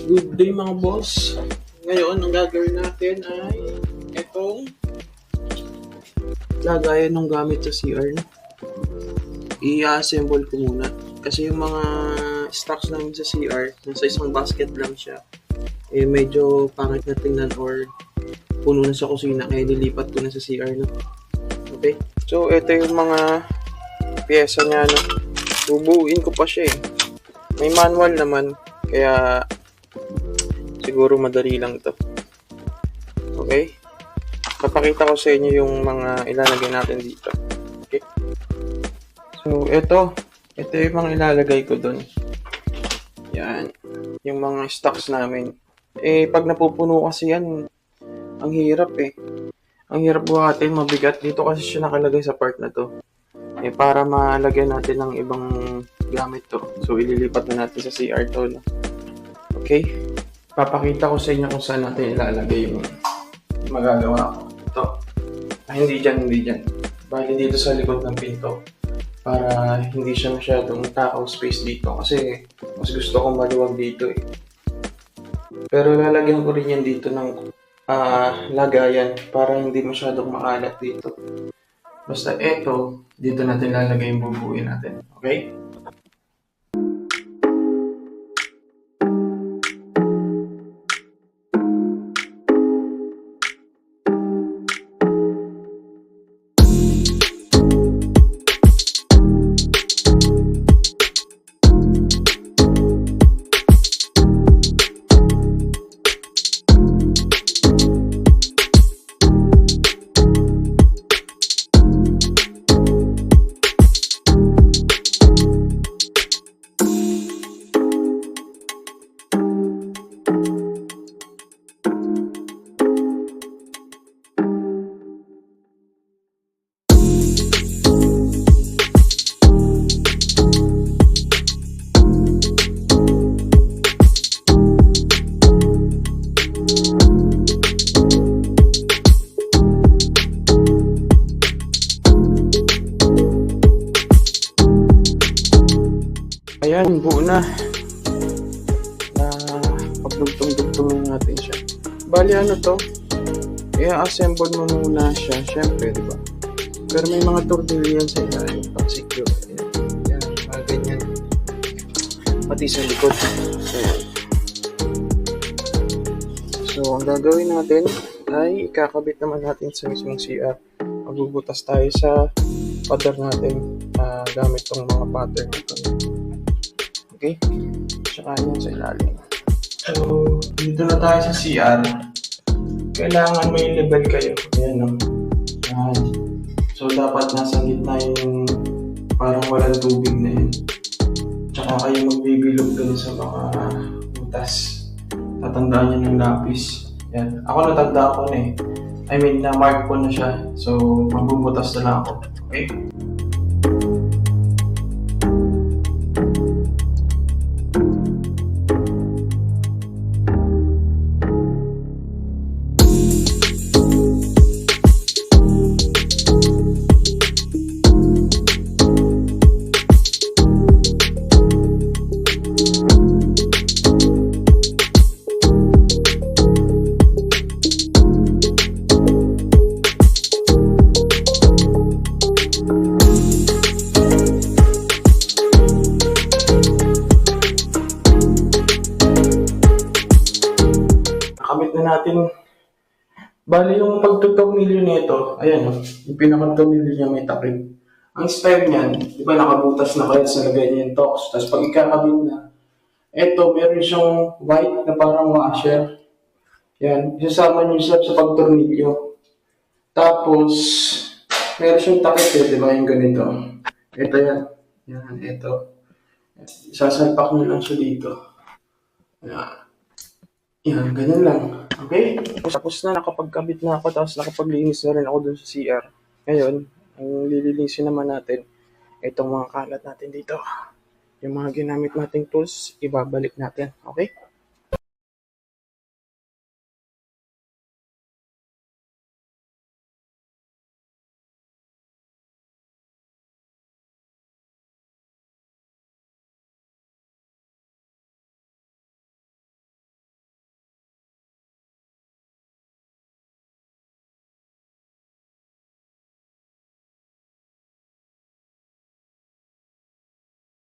Good day mga boss. Ngayon, ang gagawin natin ay itong lagayan ng gamit sa CR. I-assemble ko muna. Kasi yung mga stocks namin sa CR, nasa isang basket lang siya. Medyo pangit na tingnan or puno na sa kusina kaya nilipat ko na sa CR. No? Okay? So, ito yung mga pyesa niya. No? Bubuuin ko pa siya eh. May manual naman. Kaya siguro madali lang ito. Okay? Papakita ko sa inyo yung mga ilalagay natin dito. Okay? So, ito yung mga ilalagay ko doon. Yan. Yung mga stocks namin. Pag napupuno kasi yan, ang hirap eh. Ang hirap buhatin, mabigat. Dito kasi siya nakalagay sa part na to. Para malagyan natin ng ibang gamit to. So, ililipat na natin sa CR to. No? Okay? Papakita ko sa inyo kung saan natin ilalagay yung magagawa ko. Ito. Hindi dyan. Bali dito sa likod ng pinto. Para hindi siya masyadong takaw space dito. Kasi mas gusto kong maluwag dito eh. Pero lalagyan ko rin yan dito ng lagayan para hindi masyadong makalat dito. Basta ito, dito natin lalagay yung bubuin natin. Okay? Ayan, buo na. Pagdugtong-dugtong natin siya. Bali ano to? I-assemble mo muna siya, syempre, di ba? Pero may mga tornilyo yan sa ilalim, pang-secure. Ayan, mga ganyan. Pati sa likod. Ayan. So, ang gagawin natin ay ikakabit naman natin sa mismong CR. Magbubutas tayo sa pader natin gamit tong mga pattern nito. Okay? Tsaka yun sa ilalim. So, dito na tayo sa CR. Kailangan may level kayo. Ayan, no? So, dapat nasa gitna yung parang walang tubig na yun. Tsaka kayo magbibilog dun sa mga butas. Tatandaan nyo ng lapis. Ayan. Ako natanda ko na eh. I mean, na-mark ko na siya. So, magbubutas na lang ako. Okay? Nakamit na natin. Bali yung pagtutornilyo nito, ayan o, yung pinakatornilyo niya may takip. Ang style niyan, di ba nakabutas na kayo sa lagay niya yung tox. Tapos pag ikakabit na, eto, meron siyang white na parang washer. Yan, isasama niyo siya sa pagtornilyo. Tapos, meron siyang takip eh, di ba yung ganito. Ito yan. Yan, ito. Sasalpak nyo lang siya dito. Yan. Yan, ganyan lang. Okay? Tapos na, nakapagkabit na ako, tapos nakapaglinis na rin ako dun sa CR. Ngayon, ang lilinisin naman natin, itong mga kalat natin dito. Yung mga ginamit nating tools, ibabalik natin. Okay?